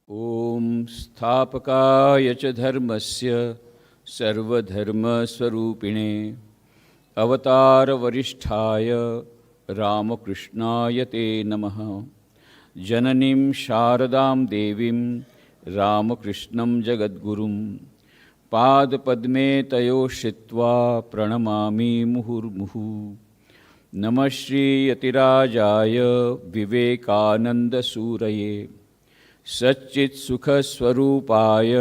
ओम स्थापकाय च धर्मस्य सर्वधर्मस्वरूपिणे अवतारवरिष्ठाय रामकृष्णाय ते नमः। जननीं शारदां देवीं रामकृष्णं जगद्गुरुं पादपद्मे तयो श्रित्वा प्रणमामि मुहुर्मुहुः। नमः श्रीयतिराजाय विवेकानन्दसूरये सच्चित्सुखस्वरूपाय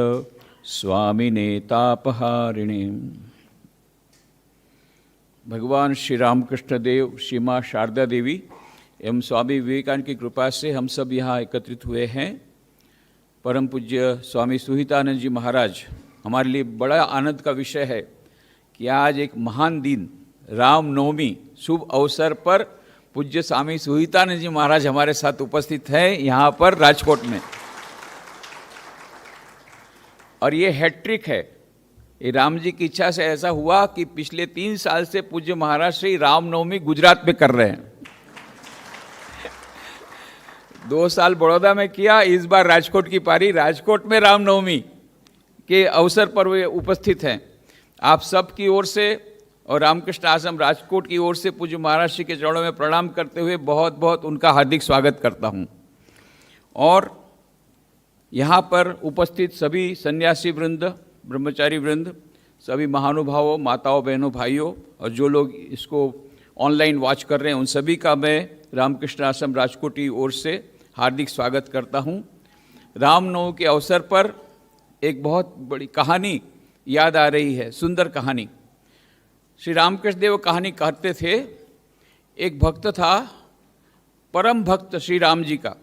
स्वामिने तापहारिणे। भगवान श्री रामकृष्ण देव, श्री माँ शारदा देवी एवं स्वामी विवेकानंद की कृपा से हम सब यहाँ एकत्रित हुए हैं। परम पूज्य स्वामी सुहितानंद जी महाराज, हमारे लिए बड़ा आनंद का विषय है कि आज एक महान दिन रामनवमी शुभ अवसर पर पूज्य स्वामी सुहितानंद जी महाराज हमारे साथ उपस्थित हैं यहाँ पर राजकोट में। और ये हैट्रिक है। ये राम जी की इच्छा से ऐसा हुआ कि पिछले 3 साल से पूज्य महाराज श्री रामनवमी गुजरात में कर रहे हैं। 2 साल बड़ौदा में किया, इस बार राजकोट की पारी। राजकोट में रामनवमी के अवसर पर वे उपस्थित हैं। आप सब की ओर से और रामकृष्ण आश्रम राजकोट की ओर से पूज्य महाराज श्री के चरणों में प्रणाम करते हुए बहुत बहुत उनका हार्दिक स्वागत करता हूँ। और यहाँ पर उपस्थित सभी सन्यासी वृंद, ब्रह्मचारी वृंद, सभी महानुभावों, माताओं, बहनों, भाइयों और जो लोग इसको ऑनलाइन वॉच कर रहे हैं, उन सभी का मैं रामकृष्ण आश्रम राजकोट की ओर से हार्दिक स्वागत करता हूँ। रामनवमी के अवसर पर एक बहुत बड़ी कहानी याद आ रही है, सुंदर कहानी। श्री रामकृष्ण देव कहानी कहते थे। एक भक्त था, परम भक्त श्री राम जी का।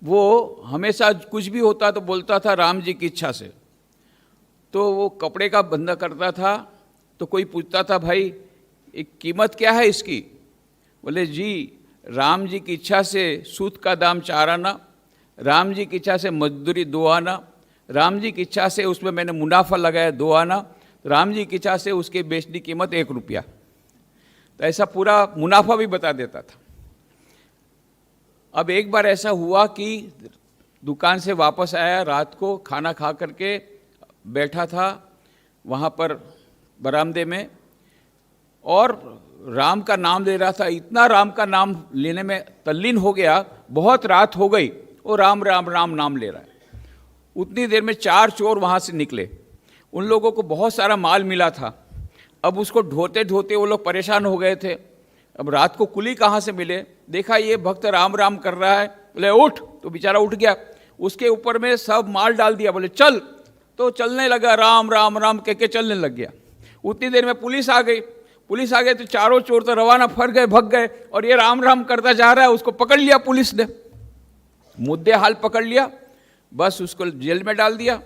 वो हमेशा कुछ भी होता तो बोलता था राम जी की इच्छा से। तो वो कपड़े का धंधा करता था। तो कोई पूछता था, भाई एक कीमत क्या है इसकी? बोले जी, राम जी की इच्छा से सूत का दाम 4 आना, राम जी की इच्छा से मजदूरी 2 आना, राम जी की इच्छा से उसमें मैंने मुनाफा लगाया 2 आना, राम जी की इच्छा से उसके बेचने की कीमत 1 रुपया। तो ऐसा पूरा मुनाफा भी बता देता था। अब एक बार ऐसा हुआ कि दुकान से वापस आया, रात को खाना खा करके बैठा था वहाँ पर बरामदे में और राम का नाम ले रहा था। इतना राम का नाम लेने में तल्लीन हो गया, बहुत रात हो गई, वो राम राम राम नाम ले रहा है। उतनी देर में 4 चोर वहाँ से निकले। उन लोगों को बहुत सारा माल मिला था। अब उसको ढोते ढोते वो लोग परेशान हो गए थे। अब रात को कुली कहाँ से मिले? देखा ये भक्त राम राम कर रहा है, बोले उठ। तो बेचारा उठ गया, उसके ऊपर में सब माल डाल दिया, बोले चल। तो चलने लगा, राम राम राम कह के चलने लग गया। उतनी देर में पुलिस आ गई। पुलिस आ गई तो चारों चोर तो रवाना फर गए, भग गए। और ये राम राम करता जा रहा है, उसको पकड़ लिया पुलिस ने, मुद्दे हाल पकड़ लिया, बस उसको जेल में डाल दिया।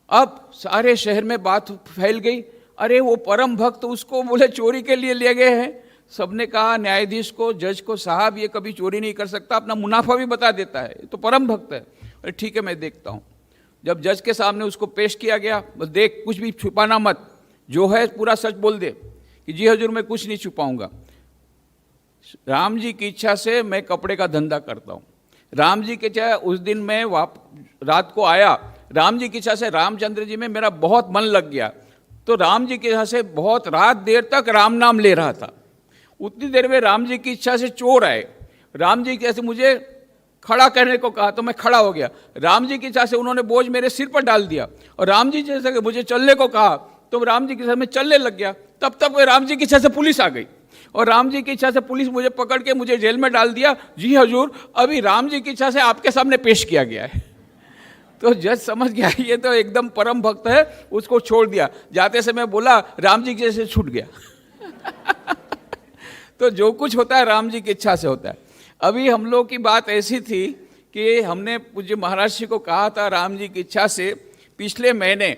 अब सारे शहर में बात फैल गई, अरे वो परम भक्त, उसको बोले चोरी के लिए ले गए हैं। सबने कहा न्यायाधीश को, जज को, साहब ये कभी चोरी नहीं कर सकता, अपना मुनाफा भी बता देता है, तो परम भक्त है। अरे ठीक है, मैं देखता हूँ। जब जज के सामने उसको पेश किया गया, बस देख कुछ भी छुपाना मत, जो है पूरा सच बोल दे कि जी हजूर मैं कुछ नहीं छुपाऊंगा। राम जी की इच्छा से मैं कपड़े का धंधा करता हूँ। राम जी की इच्छा, उस दिन मैं रात को आया, राम जी की इच्छा से रामचंद्र जी में मेरा बहुत मन लग गया। तो राम जी की इच्छा से बहुत रात देर तक राम नाम ले रहा था। उतनी देर में राम जी की इच्छा से चोर आए। राम जी की इच्छा से मुझे खड़ा करने को कहा तो मैं खड़ा हो गया। राम जी की इच्छा से उन्होंने बोझ मेरे सिर पर डाल दिया। और राम जी जैसे मुझे चलने को कहा तो राम जी की इच्छा से मैं चलने लग गया। तब तक राम जी की इच्छा से पुलिस आ गई और राम जी की इच्छा से पुलिस मुझे पकड़ के मुझे जेल में डाल दिया। जी हजूर, अभी राम जी की इच्छा से आपके सामने पेश किया गया है। तो जज समझ गया ये तो एकदम परम भक्त है, उसको छोड़ दिया। जाते समय बोला राम जी की इच्छा से छूट गया। तो जो कुछ होता है राम जी की इच्छा से होता है। अभी हम लोग की बात ऐसी थी कि हमने पूज्य महाराज जी को कहा था राम जी की इच्छा से पिछले महीने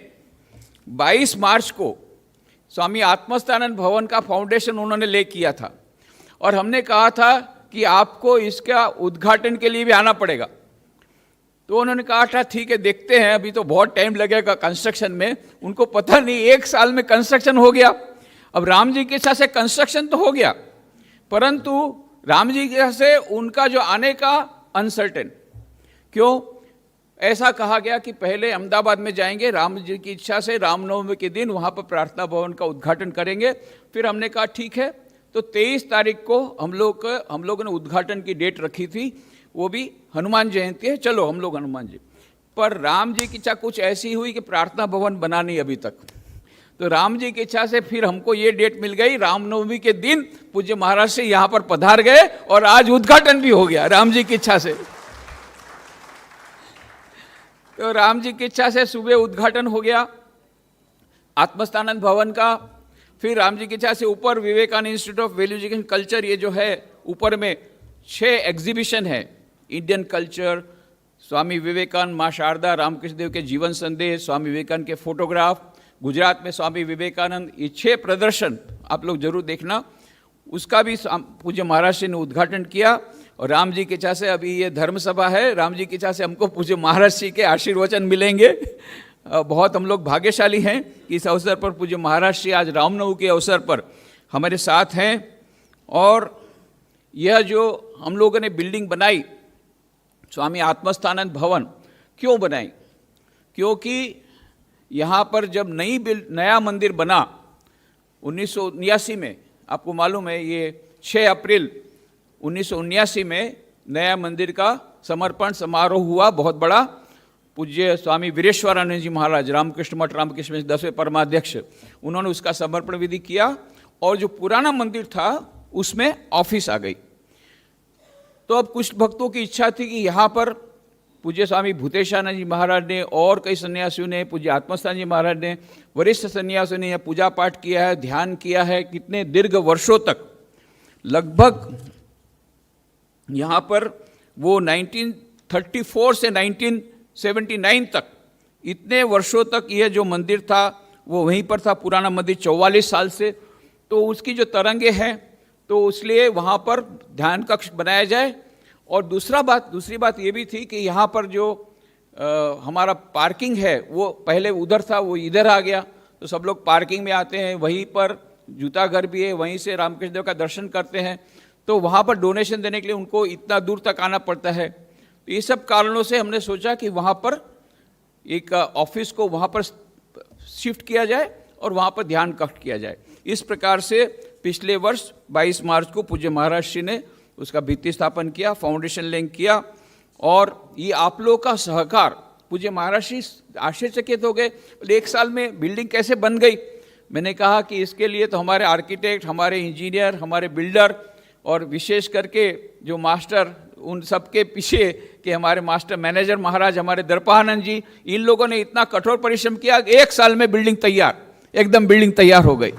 22 मार्च को स्वामी आत्मस्थानंद भवन का फाउंडेशन उन्होंने ले किया था। और हमने कहा था कि आपको इसका उद्घाटन के लिए भी आना पड़ेगा। तो उन्होंने कहा था ठीक है, देखते हैं, अभी तो बहुत टाइम लगेगा कंस्ट्रक्शन में। उनको पता नहीं 1 साल में कंस्ट्रक्शन हो गया। अब राम जी की इच्छा से कंस्ट्रक्शन तो हो गया, परंतु राम जी की इच्छा से उनका जो आने का अनसर्टेन। क्यों? ऐसा कहा गया कि पहले अहमदाबाद में जाएंगे, राम जी की इच्छा से रामनवमी के दिन वहाँ पर प्रार्थना भवन का उद्घाटन करेंगे। फिर हमने कहा ठीक है, तो 23 तारीख को हम लोगों ने उद्घाटन की डेट रखी थी, वो भी हनुमान जयंती है, चलो हम लोग हनुमान जी। पर राम जी की इच्छा कुछ ऐसी हुई कि प्रार्थना भवन बना नहीं अभी तक। तो राम जी की इच्छा से फिर हमको ये डेट मिल गई, रामनवमी के दिन पूज्य महाराज से यहाँ पर पधार गए और आज उद्घाटन भी हो गया राम जी की इच्छा से। तो राम जी की इच्छा से सुबह उद्घाटन हो गया आत्मस्थानंद भवन का। फिर राम जी की इच्छा से ऊपर Vivekananda institute of value education culture, ये जो है ऊपर में 6 एग्जीबिशन है, इंडियन कल्चर, स्वामी विवेकानंद, माँ शारदा, रामकृष्ण देव के जीवन संदेश, स्वामी विवेकानंद के फोटोग्राफ, गुजरात में स्वामी विवेकानंद, ये 6 प्रदर्शन आप लोग जरूर देखना। उसका भी पूज्य महाराज जी ने उद्घाटन किया। और राम जी की इच्छा से अभी ये धर्म सभा है, राम जी की इच्छा से हमको पूज्य महाराज जी के आशीर्वचन मिलेंगे। बहुत हम लोग भाग्यशाली हैं कि इस अवसर पर पूज्य महाराज जी आज रामनवमी के अवसर पर हमारे साथ हैं। और यह जो हम लोगों ने बिल्डिंग बनाई स्वामी आत्मस्थानंद भवन, क्यों बनाई? क्योंकि यहाँ पर जब नया मंदिर बना 1979 में, आपको मालूम है ये 6 अप्रैल 1979 में नया मंदिर का समर्पण समारोह हुआ, बहुत बड़ा। पूज्य स्वामी वीरेश्वरानंद जी महाराज, रामकृष्ण मठ रामकृष्ण मिशन 10वें परमाध्यक्ष, उन्होंने उसका समर्पण विधि किया। और जो पुराना मंदिर था उसमें ऑफिस आ गई। तो अब कुछ भक्तों की इच्छा थी कि यहाँ पर पूज्य स्वामी भूतेशानंद जी महाराज ने और कई सन्यासियों ने, पूज्य आत्मस्थान जी महाराज ने, वरिष्ठ सन्यासियों ने यह पूजा पाठ किया है, ध्यान किया है, कितने दीर्घ वर्षों तक, लगभग यहाँ पर वो 1934 से 1979 तक, इतने वर्षों तक यह जो मंदिर था वो वहीं पर था, पुराना मंदिर 44 साल से। तो उसकी जो तरंगे हैं, तो इसलिए वहाँ पर ध्यान कक्ष बनाया जाए। और दूसरी बात ये भी थी कि यहाँ पर जो हमारा पार्किंग है वो पहले उधर था, वो इधर आ गया। तो सब लोग पार्किंग में आते हैं, वहीं पर जूता घर भी है, वहीं से रामकृष्ण देव का दर्शन करते हैं। तो वहाँ पर डोनेशन देने के लिए उनको इतना दूर तक आना पड़ता है। तो ये सब कारणों से हमने सोचा कि वहाँ पर एक ऑफिस को वहाँ पर शिफ्ट किया जाए और वहाँ पर ध्यान कक्ष किया जाए। इस प्रकार से पिछले वर्ष 22 मार्च को पूज्य महाराज जी ने उसका भित्ति स्थापन किया, फाउंडेशन लेंग किया। और ये आप लोगों का सहकार, पूज्य महाराज जी आश्चर्यचकित हो गए, बोले 1 साल में बिल्डिंग कैसे बन गई? मैंने कहा कि इसके लिए तो हमारे आर्किटेक्ट, हमारे इंजीनियर, हमारे बिल्डर और विशेष करके जो मास्टर, उन सबके पीछे कि हमारे मास्टर मैनेजर महाराज, हमारे दर्पानंद जी, इन लोगों ने इतना कठोर परिश्रम किया। 1 साल में बिल्डिंग तैयार, एकदम बिल्डिंग तैयार हो गई।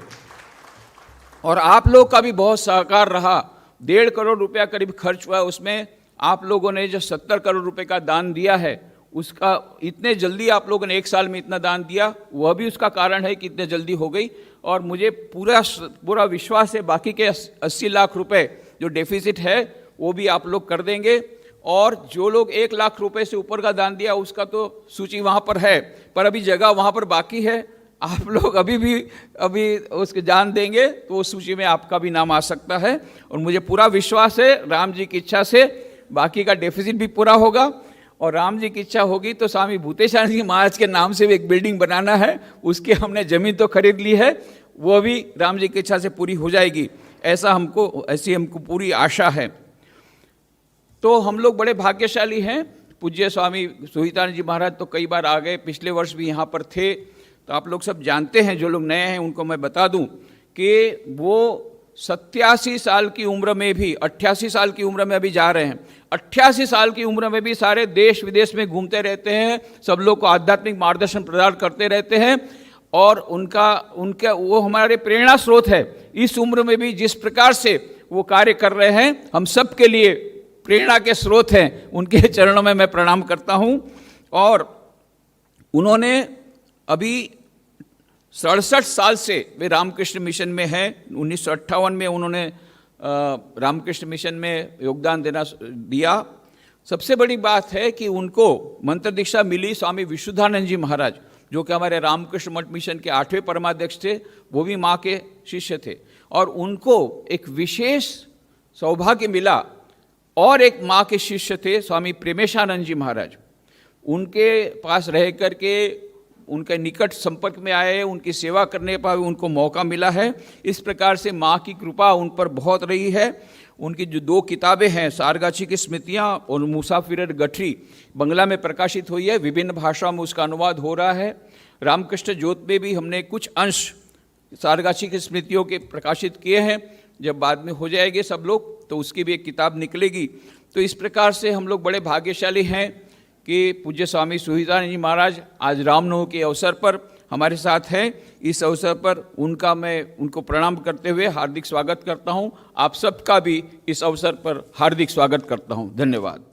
और आप लोग का भी बहुत सहकार रहा। 1.5 करोड़ रुपया करीब खर्च हुआ। उसमें आप लोगों ने जो 70 करोड़ रुपए का दान दिया है, उसका इतने जल्दी आप लोगों ने 1 साल में इतना दान दिया, वह भी उसका कारण है कि इतने जल्दी हो गई। और मुझे पूरा विश्वास है बाकी के 80 लाख रुपए जो डेफिसिट है वो भी आप लोग कर देंगे। और जो लोग 1 लाख रुपए से ऊपर का दान दिया उसका तो सूची वहाँ पर है, पर अभी जगह वहाँ पर बाकी है। आप लोग अभी उसके जान देंगे तो उस सूची में आपका भी नाम आ सकता है। और मुझे पूरा विश्वास है राम जी की इच्छा से बाकी का डेफिसिट भी पूरा होगा। और राम जी की इच्छा होगी तो स्वामी भूतेशानंद जी महाराज के नाम से भी एक बिल्डिंग बनाना है, उसकी हमने ज़मीन तो खरीद ली है, वो भी राम जी की इच्छा से पूरी हो जाएगी, ऐसी हमको पूरी आशा है। तो हम लोग बड़े भाग्यशाली हैं। पूज्य स्वामी सुहितानंद जी महाराज तो कई बार आ गए, पिछले वर्ष भी यहाँ पर थे। तो आप लोग सब जानते हैं, जो लोग नए हैं उनको मैं बता दूं कि वो 87 साल की उम्र में भी, 88 साल की उम्र में अभी जा रहे हैं, 88 साल की उम्र में भी सारे देश विदेश में घूमते रहते हैं, सब लोग को आध्यात्मिक मार्गदर्शन प्रदान करते रहते हैं। और उनका वो हमारे प्रेरणा स्रोत है। इस उम्र में भी जिस प्रकार से वो कार्य कर रहे हैं, हम सब के लिए प्रेरणा के स्रोत हैं। उनके चरणों में मैं प्रणाम करता हूँ। और उन्होंने अभी 67 साल से वे रामकृष्ण मिशन में हैं। 1958 में उन्होंने रामकृष्ण मिशन में योगदान दिया। सबसे बड़ी बात है कि उनको मंत्र दीक्षा मिली स्वामी विशुद्धानंद जी महाराज, जो कि हमारे रामकृष्ण मठ मिशन के 8वें परमाध्यक्ष थे, वो भी माँ के शिष्य थे। और उनको एक विशेष सौभाग्य मिला, और एक माँ के शिष्य थे स्वामी प्रेमेशानंद जी महाराज। उनके पास रह कर के उनके निकट संपर्क में आए, उनकी सेवा करने पर उनको मौका मिला है। इस प्रकार से माँ की कृपा उन पर बहुत रही है। उनकी जो 2 किताबें हैं, सारगाछी की स्मृतियाँ और मुसाफिर गठरी, बंगला में प्रकाशित हुई है, विभिन्न भाषाओं में उसका अनुवाद हो रहा है। रामकृष्ण ज्योत में भी हमने कुछ अंश सारगाछी की स्मृतियों के प्रकाशित किए हैं। जब बाद में हो जाएंगे सब लोग तो उसकी भी एक किताब निकलेगी। तो इस प्रकार से हम लोग बड़े भाग्यशाली हैं कि पूज्य स्वामी सुहितानंद जी महाराज आज रामनवमी के अवसर पर हमारे साथ हैं। इस अवसर पर मैं उनको प्रणाम करते हुए हार्दिक स्वागत करता हूं। आप सबका भी इस अवसर पर हार्दिक स्वागत करता हूं। धन्यवाद।